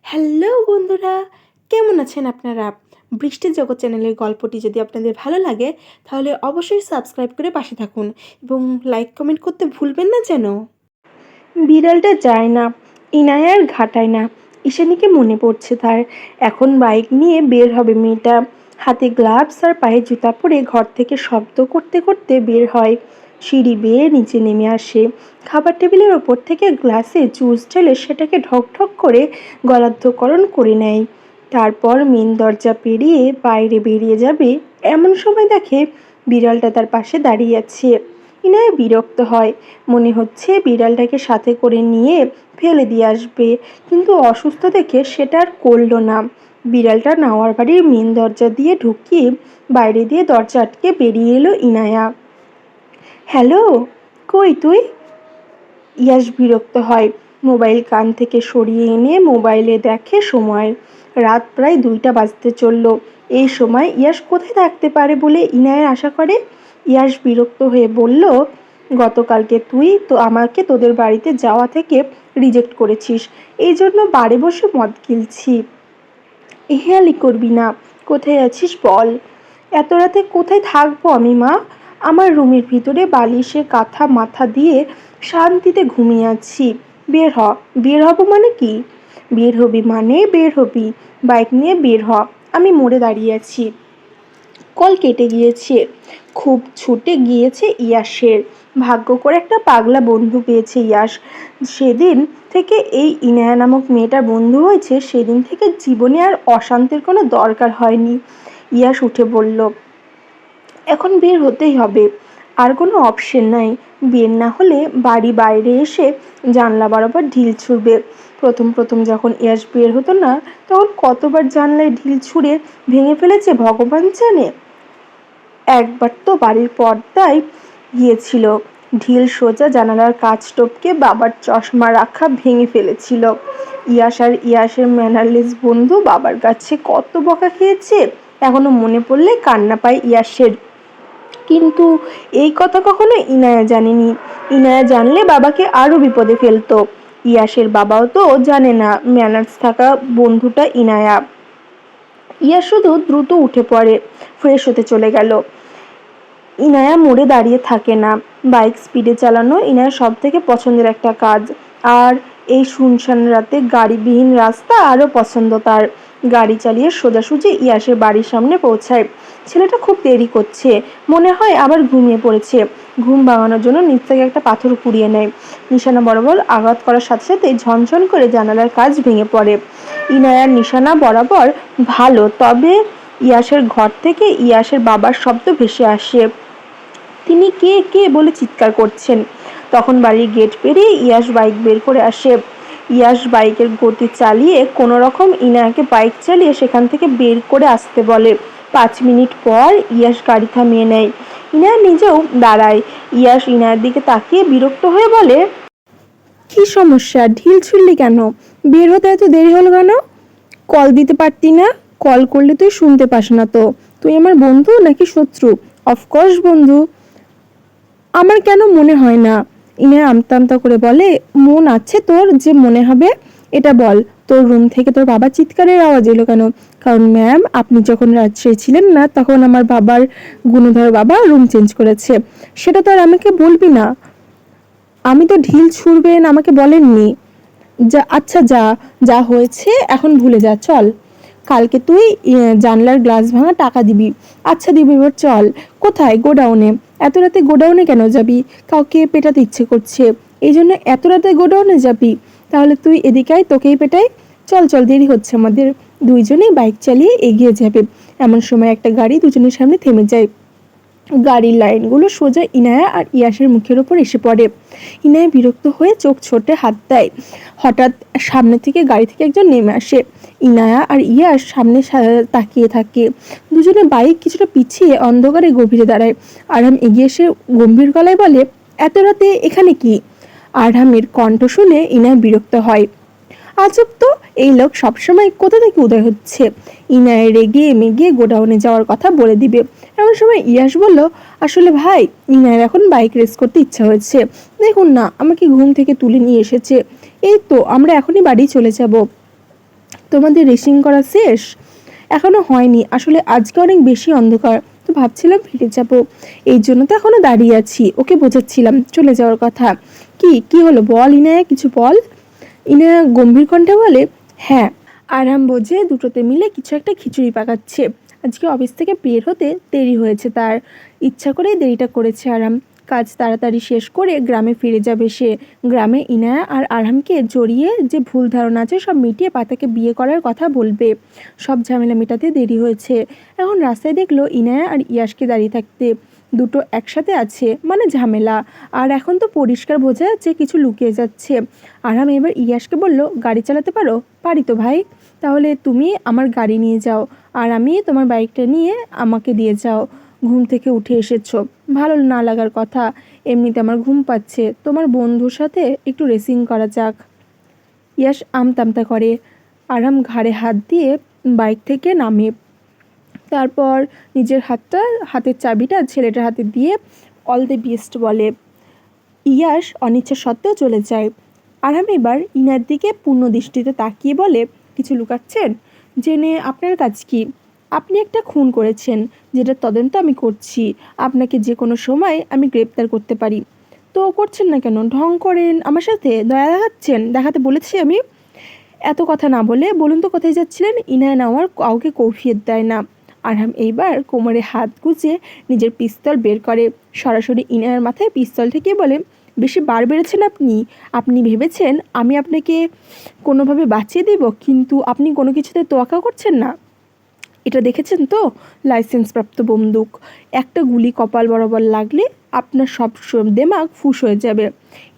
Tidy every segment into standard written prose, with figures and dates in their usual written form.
Hello বন্ধুরা, কেমন আছেন আপনারা? বৃষ্টির জগৎ চ্যানেলের গল্পটি যদি আপনাদের ভালো লাগে তাহলে অবশ্যই সাবস্ক্রাইব করে পাশে থাকুন এবং লাইক কমেন্ট করতে ভুলবেন না যেন। বিড়ালটা যায় না, ইনায়ার ঘাটায় না। ঈশানীকে মনে পড়ছে তার। এখন বাইক নিয়ে বের হবে মেয়েটা। হাতে গ্লাভস আর পায়ে জুতা পরে ঘর থেকে শব্দ করতে করতে বের হয়। সিঁড়ি বেয়ে নিচে নেমে আসে। খাবার টেবিলের ওপর থেকে গ্লাসে জুস ঢেলে সেটাকে ঢক ঢক করে গলাধঃকরণ করে নেয়। তারপর মেন দরজা পেরিয়ে বাইরে বেরিয়ে যাবে এমন সময় দেখে বিড়ালটা তার পাশে দাঁড়িয়ে আছে। ইনায়া বিরক্ত হয়। মনে হচ্ছে বিড়ালটাকে সাথে করে নিয়ে ফেলে দিয়ে আসবে, কিন্তু অসুস্থ দেখে সেটা আর করল না। বিড়ালটা নাওয়ার বাড়ির মেন দরজা দিয়ে ঢুকিয়ে বাইরে দিয়ে দরজা আটকে বেরিয়ে এলো ইনায়া। হ্যালো, কই তুই? ইয়াশ বিরক্ত হয়। মোবাইল কান থেকে সরিয়ে এনে মোবাইলে দেখে সময়। রাত প্রায় 2টা বাজতে চলল। এই সময় ইয়াশ কোথায় থাকতে পারে বলে ইনায়ের আশা করে? ইয়াশ বিরক্ত হয়ে বলল, গতকালকে তুই তো আমাকে তোদের বাড়িতে যাওয়া থেকে রিজেক্ট করেছিস, এই জন্য বাড়ি বসে মদ গিলছি। হেয়ালি করবি না। কোথায় আছিস বল? এত রাতে কোথায় থাকবো আমি মা? আমার রুমের ভিতরে বালিশে কাঁথা মাথা দিয়ে শান্তিতে ঘুমিয়ে আছি। বের হ। বের হব মানে কি? বের হবি মানে বের হবি। বাইক নিয়ে বের হ। আমি মোড়ে দাঁড়িয়ে আছি। কল কেটে গিয়েছে। খুব ছুটে গিয়েছে ইয়াসের। ভাগ্য করে একটা পাগলা বন্ধু পেয়েছে ইয়াস। সেদিন থেকে এই ইনায়া নামক মেয়েটার বন্ধু হয়েছে, সেদিন থেকে জীবনে আর অশান্তির কোনো দরকার হয়নি। ইয়াস উঠে বলল, এখন বের হতেই হবে, আর কোনো অপশন নাই। বের না হলে বাড়ি বাইরে এসে জানলা বরাবর ঢিল ছুঁড়বে। প্রথম প্রথম যখন ইয়াস বের হতো না, তখন কতবার জানলায় ঢিল ছুঁড়ে ভেঙে ফেলেছে ভগবান জানে। একবার তো বাড়ির পর্দায় গিয়েছিল, ঢিল সোজা জানালার কাচ টপকে বাবার চশমা রাখা ভেঙে ফেলেছিল। ইয়াস আর ইয়াসের ম্যানারলেস বন্ধু বাবার কাছে কত বকা খেয়েছে, এখনো মনে পড়লে কান্না পায় ইয়াসের। কিন্তু এই কথা কখনো ইনায়া জানেনি। ইনায়া জানলে বাবাকে আরো বিপদে ফেলতো। ইয়াসের বাবাও তো জানে না ম্যানার্স থাকা বন্ধুটা ইনায়া। ইয়া শুধু দ্রুত উঠে পড়ে, ফ্রেশ হতে চলে গেল। ইনায়া মোড়ে দাঁড়িয়ে থাকে না। বাইক স্পিডে চালানো ইনায়ার সব থেকে পছন্দের একটা কাজ। আর এই শুনশান রাতে গাড়িবিহীন রাস্তা আরও পছন্দ তার। গাড়ি চালিয়ে সোজাসুজি ইয়াসের বাড়ির সামনে পৌঁছায়। ছেলেটা খুব দেরি করছে, মনে হয় আবার ঘুমিয়ে পড়েছে। ঘুম ভাঙানোর জন্য নিচ থেকে একটা পাথর কুড়িয়ে নেয়। নিশানা বরাবর আঘাত করার সাথে সাথে ঝনঝন করে জানালার কাঁচ ভেঙে পড়ে। ইনায়ার নিশানা বরাবর ভালো, তবে ইয়াসের ঘর থেকে ইয়াসের বাবার শব্দ ভেসে আসে। তিনি কে কে বলে চিৎকার করছেন। তখন বাড়ির গেট পেরিয়ে ইয়াস বাইক বের করে আসে। ইয়াস বাইকের গতি চালিয়ে কোনো রকম ইনায়াকে বাইক চালিয়ে সেখান থেকে বের করে আসতে বলে। 5 মিনিট পর ইয়াস গাড়ি থামিয়ে নেয়। ইনায়া নিজেও দাঁড়ায়। ইয়াস ইনায়ার দিকে তাকিয়ে বিরক্ত হয়ে বলে, কি সমস্যা? ঢিল ছুড়লি কেন? বের হতে এত দেরি হলো কেন? কল দিতে পারতি না? কল করলে তুই শুনতে পাস না তো? তুই আমার বন্ধু নাকি শত্রু? অফকোর্স বন্ধু। আমার কেন মনে হয় না? ইনায়া আমতা আমতা করে বলে, মন আছে তোর যে মনে হবে? এটা বল, তোর রুম থেকে তোর বাবা চিৎকারের আওয়াজ এলো কেন? কারণ ম্যাম, আপনি যখন রাজশাহী ছিলেন না তখন আমার বাবার গুণধর বাবা রুম চেঞ্জ করেছে। সেটা তো আর আমাকে বলবি না? আমি তো ঢিল ছুড়বেন আমাকে বলেননি। যা, আচ্ছা যা, যা হয়েছে এখন ভুলে যা, চল। কালকে তুই জানলার গ্লাস ভাঙা টাকা দিবি। আচ্ছা দিবি, এবার চল। কোথায়? গোডাউনে। এত রাতে গোডাউনে কেন যাবি? কাউকে পেটাতে ইচ্ছে করছে, এই জন্য এত রাতে গোডাউনে যাবি? তাহলে তুই এদিকে আয়, তোকেই পেটাই। চল চল, দেরি হচ্ছে আমাদের। দুইজনেই বাইক চালিয়ে এগিয়ে যাবে। এমন সময় একটা গাড়ি দুজনের সামনে থেমে যায়। গাড়ির লাইনগুলো সোজা ইনায়া আর ইয়াসের মুখের ওপর এসে পড়ে। ইনায়া বিরক্ত হয়ে চোখ ছোটে হাত দেয়। হঠাৎ সামনে থেকে গাড়ি থেকে একজন নেমে আসে। ইনায়া আর ইয়াস সামনে তাকিয়ে থাকে। দুজনে বাইক কিছুটা পিছিয়ে অন্ধকারে গভীরে দাঁড়ায়। আরহাম এগিয়ে এসে গম্ভীর গলায় বলে, এত রাতে এখানে কি? আরহামের কণ্ঠ শুনে ইনায়া বিরক্ত হয়। আজব তো, এই লোক সবসময় কোথা থেকে উদয় হচ্ছে। ইনায়া রেগে মেগে গোডাউনে যাওয়ার কথা বলে দিবে। এমন সময় ইয়াস বলল, আসলে ভাই, ইনায়ের এখন বাইক রেস করতে ইচ্ছা হয়েছে। দেখুন না, আমাকে ঘুম থেকে তুলে নিয়ে এসেছে। এই তো আমরা এখনই বাড়ি চলে যাব। তোমাদের রেসিং করা শেষ? এখনো হয়নি, আসলে আজকে অনেক বেশি অন্ধকার, তো ভাবছিলাম ফিরে যাব, এই জন্য তো এখনো দাঁড়িয়ে আছি। ওকে বোঝাচ্ছিলাম চলে যাওয়ার কথা। কি কি হলো বল ইনায়া, কিছু বল। ইনায়া গম্ভীর কণ্ঠে বলে, হ্যাঁ। আরাম বোঝে দুটোতে মিলে কিছু একটা খিচুড়ি পাকাচ্ছে। আজকে অফিস থেকে বের হতে দেরি হয়েছে তার, ইচ্ছা করেই দেরিটা করেছে আরাম। কাজ তাড়াতাড়ি শেষ করে গ্রামে ফিরে যাবে সে। গ্রামে ইনায়া আর আরামকে জড়িয়ে যে ভুল ধারণা আছে সব মিটিয়ে পাতাকে বিয়ে করার কথা বলবে। সব ঝামেলা মেটাতে দেরি হয়েছে। এখন রাস্তায় দেখলো ইনায়া আর ইয়াশকে দাঁড়িয়ে থাকতে। দুটো একসাথে আছে মানে ঝামেলা। আর এখন তো পরিষ্কার বোঝা যাচ্ছে কিছু লুকিয়ে যাচ্ছে। আরাম এবার ইয়াশকে বলল, গাড়ি চালাতে পারো? পারি তো ভাই। তাহলে তুমি আমার গাড়ি নিয়ে যাও, আর আমি তোমার বাইকটা নিয়ে আমাকে দিয়ে যাও। ঘুম থেকে উঠে এসেছো, ভালো না লাগার কথা। এমনিতে আমার ঘুম পাচ্ছে, তোমার বন্ধুর সাথে একটু রেসিং করা যাক। ইয়াশ আমতামতা করে। আরাম ঘাড়ে হাত দিয়ে বাইক থেকে নামে। তারপর নিজের হাতের চাবিটা ছেলেটার হাতে দিয়ে অল দ্য বেস্ট বলে। ইয়াশ অনিচ্ছা সত্ত্বেও চলে যায়। আরাম এবার ইনার দিকে পূর্ণ দৃষ্টিতে তাকিয়ে বলে, কিছু লুকাচ্ছেন? জেনে আপনার কাজ কি? আপনি একটা খুন করেছেন, যেটা তদন্ত আমি করছি। আপনাকে যে কোনো সময় আমি গ্রেপ্তার করতে পারি। তো করছেন না কেন? ঢং করেন আমার সাথে, দয়া দেখাচ্ছেন, দেখাতে বলেছি আমি। এত কথা না বলে বলুন তো কোথায় যাচ্ছিলেন? ইনায়া নেওয়ার কাউকে কৈফিয়ত দেয় না। আরহাম এইবার কোমরে হাত গুজে নিজের পিস্তল বের করে, সরাসরি ইনায়ার মাথায় পিস্তল ঠেকিয়ে বলে, বেশি বার বেড়েছেন আপনি। আপনি ভেবেছেন আমি আপনাকে কোনোভাবে বাঁচিয়ে দেব, কিন্তু আপনি কোনো কিছুতে তোয়াক্কা করছেন না। এটা দেখেছেন তো, লাইসেন্সপ্রাপ্ত বন্দুক। একটা গুলি কপাল বরাবর লাগলে আপনার সব দেমাগ ফুস হয়ে যাবে।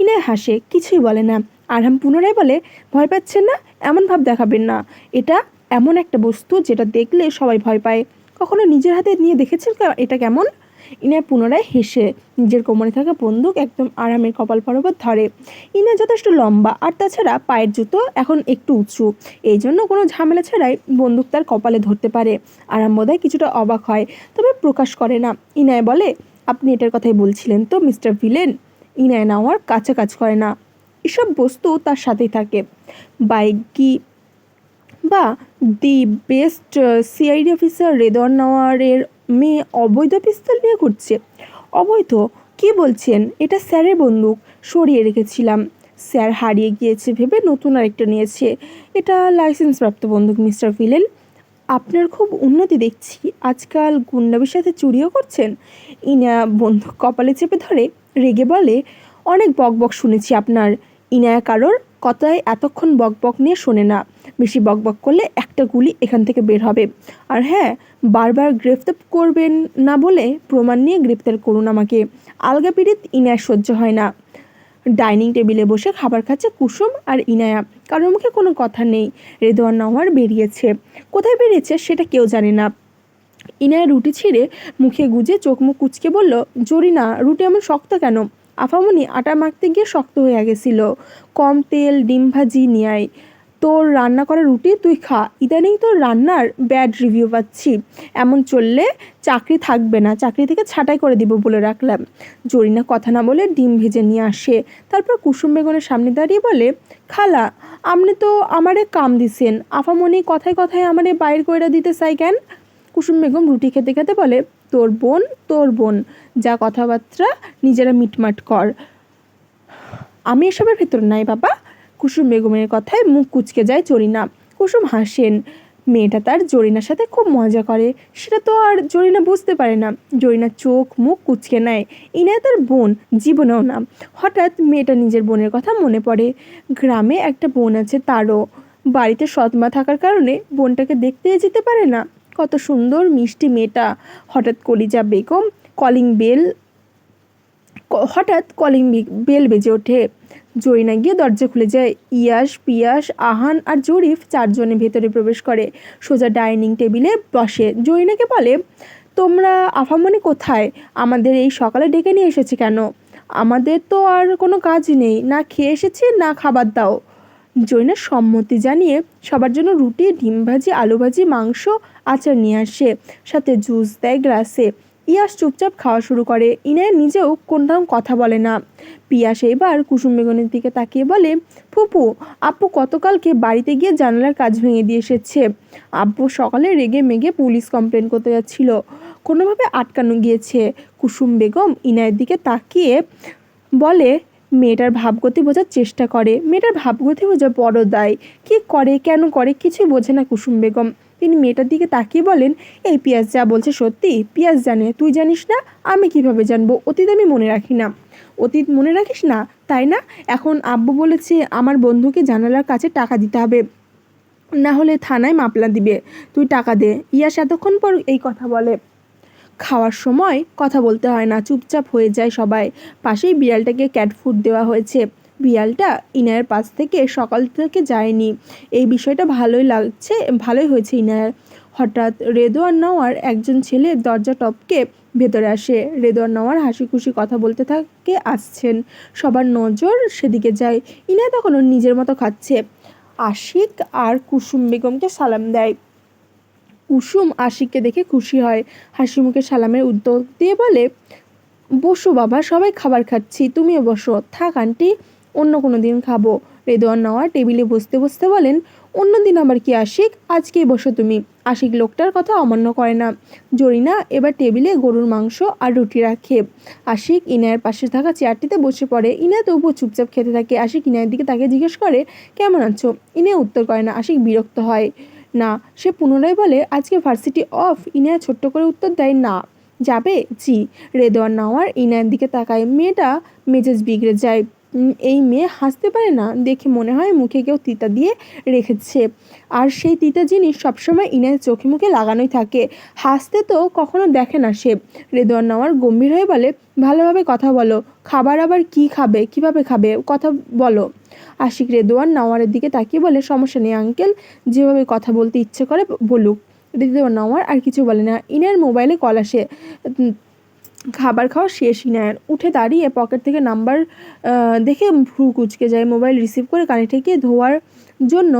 ইনায়া হাসে, কিছুই বলে না। আরহাম পুনরায় বলে, ভয় পাচ্ছেন না? এমন ভাব দেখাবেন না। এটা এমন একটা বস্তু যেটা দেখলে সবাই ভয় পায়। কখনো নিজের হাতে নিয়ে দেখেছেন এটা কেমন? ইনায়া পুনরায় হেসে নিজের কোমরে থাকা বন্দুক একদম আরামের কপাল বরাবর ধরে। ইনা যথেষ্ট লম্বা, আর তাছাড়া পায়ের জুতো এখন একটু উঁচু, এই জন্য কোনো ঝামেলা ছাড়াই বন্দুক তার কপালে ধরতে পারে। আরাম বোধহয় কিছুটা অবাক হয়, তবে প্রকাশ করে না। ইনায় বলে, আপনি এটার কথাই বলছিলেন তো মিস্টার ভিলেন? ইনায় নেওয়ার কাছাকাছি করে না, এসব বস্তু তার সাথেই থাকে। বাইকি বা the best CID officer Redwan নওয়ারের মেয়ে অবৈধ পিস্তল নিয়ে ঘুরছে। অবৈধ? কী বলছেন? এটা স্যারের বন্দুক, সরিয়ে রেখেছিলাম। স্যার হারিয়ে গিয়েছে ভেবে নতুন আরেকটা নিয়েছে। এটা লাইসেন্সপ্রাপ্ত বন্দুক মিস্টার ভিলেন। আপনার খুব উন্নতি দেখছি, আজকাল গুন্ডাবির সাথে চুরিও করছেন। ইনা বন্দুক কপালে চেপে ধরে রেগে বলে, অনেক বকবক শুনেছি আপনার। ইনায়া কারোর কথায় এতক্ষণ বকবক নিয়ে শোনে না। বেশি বকবক করলে একটা গুলি এখান থেকে বের হবে। আর হ্যাঁ, বারবার গ্রেফতার করবেন না বলে প্রমাণ নিয়ে গ্রেপ্তার করুন আমাকে। আলগা পীড়িত ইনায়ার সহ্য হয় না। ডাইনিং টেবিলে বসে খাবার খাচ্ছে কুসুম আর ইনায়া, কারোর মুখে কোনো কথা নেই। রেদওয়ান নওয়ার বেরিয়েছে, কোথায় বেরিয়েছে সেটা কেউ জানে না। ইনায়া রুটি ছিঁড়ে মুখে গুজে চোখ মুখ কুচকে বলল, জরিনা, রুটি এমন শক্ত কেন? আফামনি, আটা মাখতে গিয়ে শক্ত হয়ে গেছিল। কম তেল, ডিম ভাজি নিয়ে আয়। তোর রান্না করা রুটি তুই খা। ইদানিং তোর রান্নার ব্যাড রিভিউ পাচ্ছি। এমন চললে চাকরি থাকবে না, চাকরি থেকে ছাঁটাই করে দিব বলে রাখলাম। জরিনা কথা না বলে ডিম ভেজে নিয়ে আসে। তারপর কুসুম বেগমের সামনে দাঁড়িয়ে বলে, খালা, আপনি তো আমারে কাম দিছেন, আফামনি কথায় কথায় আমারে বাইর কইরা দিতে চাই কেন? কুসুম বেগম রুটি খেতে খেতে বলে, তোর বোন, যা কথাবার্তা নিজেরা মিটমাট কর, আমি এসবের ভেতর নাই বাবা। কুসুম বেগমের কথায় মুখ কুচকে যায় জরিনা। কুসুম হাসেন, মেয়েটা তার জরিনার সাথে খুব মজা করে, সেটা তো আর জরিনা বুঝতে পারে না। জরিনার চোখ মুখ কুচকে নেয়। ইনায়া তার বোন, জীবনেও না। হঠাৎ মেয়েটা নিজের বোনের কথা মনে পড়ে। গ্রামে একটা বোন আছে তারও, বাড়িতে সৎমা থাকার কারণে বোনটাকে দেখতে যেতে পারে না। কত সুন্দর মিষ্টি মেয়েটা। হঠাৎ কলিং বেল বেজে ওঠে। জরিনা গিয়ে দরজা খুলে যায়। ইয়াশ, পিয়াস, আহান আর জরিফ চারজনে ভেতরে প্রবেশ করে, সোজা ডাইনিং টেবিলে বসে। জরিনাকে বলে, তোমরা আফামনি কোথায়? আমাদের এই সকালে ডেকে নিয়ে এসেছে কেন? আমাদের তো আর কোনো কাজ নেই, না খেয়ে এসেছি, না খাবার দাও। জরিনা সম্মতি জানিয়ে সবার জন্য রুটি, ডিম ভাজি, আলু ভাজি, মাংস, আচার নিয়ে আসে, সাথে জুস দেয় গ্লাসে। ইয়াস চুপচাপ খাওয়া শুরু করে। ইনায়া নিজেও কোনটাও কথা বলে না। পিয়াস এবার কুসুম বেগমের দিকে তাকিয়ে বলে, ফুপু, আপু গতকালকে বাড়িতে গিয়ে জানালার কাঁচ ভেঙে দিয়ে এসেছে। আব্বু সকালে রেগে মেগে পুলিশ কমপ্লেন করতে যাচ্ছিল, কোনোভাবে আটকানো গিয়েছে। কুসুম বেগম ইনায়ের দিকে তাকিয়ে বলে, মেয়েটার ভাবগতি বোঝার চেষ্টা করে। মেয়েটার ভাবগতি বোঝা বড় দায়। কী করে, কেন করে, কিছুই বোঝে না কুসুম বেগম। তিনি মেয়েটার দিকে তাকিয়ে বলেন, এই পিয়াস যা বলছে সত্যি? পিয়াস জানে, তুই জানিস না? আমি কিভাবে জানবো? অতীত আমি মনে রাখি না। অতীত মনে রাখিস না, তাই না? এখন আব্বু বলেছে আমার বন্ধুকে জানালার কাছে টাকা দিতে হবে, না হলে থানায় মামলা দিবে। তুই টাকা দে। ইয়াস এতক্ষণ পর এই কথা বলে। খাওয়ার সময় কথা বলতে হয় না, চুপচাপ হয়ে যায় সবাই। পাশেই বিড়ালটাকে ক্যাট ফুড দেওয়া হয়েছে। বিড়ালটা ইনায়ের পাশ থেকে সকাল থেকে যায়নি। এই বিষয়টা ভালোই হয়েছে ইনায়ের। হঠাৎ রেদোয়ার নেওয়ার একজন ছেলে দরজা টপকে ভেতরে আসে। রেদোয়ার নেওয়ার হাসি খুশি কথা বলতে থাকে আসছেন। সবার নজর সেদিকে যায়। ইনায়া তখন ওর নিজের মতো খাচ্ছে। আশিক আর কুসুম বেগমকে সালাম দেয়। কুসুম আশিককে দেখে খুশি হয়, হাসি মুখে সালামের উদ্যোগ দিয়ে বলে, বসো বাবা, সবাই খাবার খাচ্ছি, তুমিও বসো। থাক আন্টি, অন্য কোনো দিন খাবো। রেদোয়ান নেওয়া টেবিলে বসতে বসতে বলেন, অন্য দিন আবার কি আশিক, আজকেই বসো তুমি। আশিক লোকটার কথা অমান্য করে না। জরিনা এবার টেবিলে গরুর মাংস আর রুটি রাখে। আশিক ইনায়ের পাশে থাকা চেয়ারটিতে বসে পড়ে। ইনায়া তবুও চুপচাপ খেতে থাকে। আশিক ইনায়ের দিকে তাকে জিজ্ঞেস করে, কেমন আছো? ইনায়া উত্তর করে না। আশিক বিরক্ত হয় না, সে পুনরায় বলে, আজকে ভার্সিটি অফ? ইনায়া ছোট্ট করে উত্তর দেয়, না। যাবে? জি। রেদোয়ার নেওয়ার ইনায়ের দিকে তাকায়। মেয়েটা মেজাজ বিগড়ে যায়। এই মেয়ে হাসতে পারে না দেখে মনে হয় মুখে কেউ তিতা দিয়ে রেখেছে, আর সেই তিতা জিনিস সবসময় ইনায়ের চোখে মুখে লাগানোই থাকে। হাসতে তো কখনো দেখে না সে। রেদোয়ার নেওয়ার গম্ভীর হয়ে বলে, ভালোভাবে কথা বলো, খাবার আবার কি খাবে, কিভাবে খাবে, কথা বলো। আশিক রেদোয়ার নেওয়ারের দিকে তাকিয়ে বলে, সমস্যা নেই আঙ্কেল, যেভাবে কথা বলতে ইচ্ছে করে বলুক। রেদোয়ার নেওয়ার আর কিছু বলে না। ইনায়ের মোবাইলে কল আসে। খাবার খাওয়া শেষ ইনায়ের। উঠে দাঁড়িয়ে পকেট থেকে নাম্বার দেখে ভ্রু কুঁচকে যায়। মোবাইল রিসিভ করে কানে ঠেকিয়ে ধোয়ার জন্য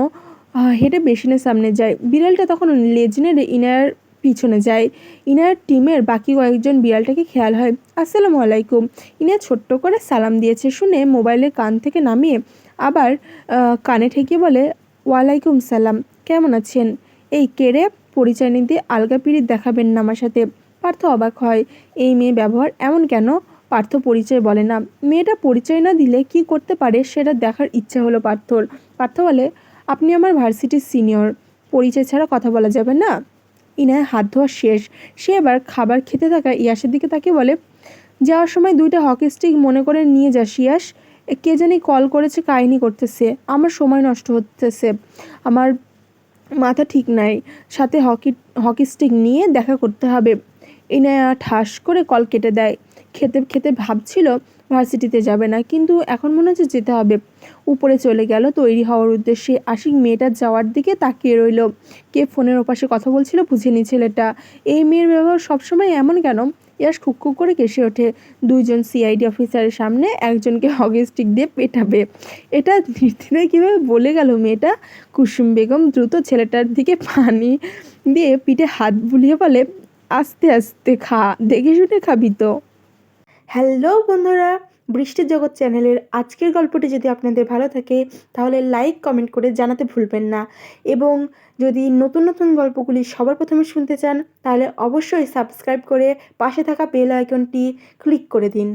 হেঁটে বেসিনের সামনে যায়। বিড়ালটা তখন লেজ নেড়ে ইনায়ের পিছনে যায়। ইনায়ের টিমের বাকি কয়েকজন বিড়ালটাকে খেয়াল হয়। আসসালামু আলাইকুম। ইনায়া ছোট্ট করে সালাম দিয়েছে শুনে মোবাইলের কান থেকে নামিয়ে আবার কানে ঠেকিয়ে বলে, ওয়ালাইকুম সালাম, কেমন আছেন? এই কেড়ে পরিচয় নিতে আলগা পিরিত দেখাবেন না আমার সাথে। পার্থ অবাক হয়, এই মেয়ে ব্যবহার এমন কেন? পার্থ পরিচয় বলে না। মেয়েটা পরিচয় না দিলে কি করতে পারে সেটা দেখার ইচ্ছা হলো পার্থর। পার্থ বলে, আপনি আমার ভার্সিটির সিনিয়র, পরিচয় ছাড়া কথা বলা যাবে না। ইনায় হাত ধোয়া শেষ। সে এবার খাবার খেতে থাকা ইয়াসের দিকে তাকে বলে, যাওয়ার সময় 2টা হকি স্টিক মনে করে নিয়ে যাস ইয়াস। কে জানি কল করেছে, কাহিনী করতেছে, আমার সময় নষ্ট হতেছে, আমার মাথা ঠিক নাই, সাথে হকি স্টিক নিয়ে দেখা করতে হবে। ইনায়া ঠাস করে কল কেটে দেয়। খেতে খেতে ভাবছিল ভার্সিটিতে যাবে না, কিন্তু এখন মনে হচ্ছে যেতে হবে। উপরে চলে গেল তৈরি হওয়ার উদ্দেশ্যে। আশিক মেয়েটার যাওয়ার দিকে তাকিয়ে রইল। কে ফোনের ওপাশে কথা বলছিল বুঝেনি ছেলেটা। এই মেয়ের ব্যবহার সবসময় এমন কেন? ইয়াস খুক করে কেসে ওঠে। 2জন সিআইডি অফিসারের সামনে একজনকে হকি স্টিক দিয়ে পেটাবে, এটা নির্দ্বিধায় কীভাবে বলে গেল মেয়েটা? কুসুম বেগম দ্রুত ছেলেটার দিকে পানি দিয়ে পিঠে হাত বুলিয়ে বলে, আস্তে আস্তে খা, দেখে শুনে খাবি তো। হ্যালো বন্ধুরা, বৃষ্টির জগৎ চ্যানেলের আজকের গল্পটি যদি আপনাদের ভালো থাকে তাহলে লাইক কমেন্ট করে জানাতে ভুলবেন না, এবং যদি নতুন নতুন গল্পগুলি সবার প্রথমে শুনতে চান তাহলে অবশ্যই সাবস্ক্রাইব করে পাশে থাকা বেল আইকনটি ক্লিক করে দিন।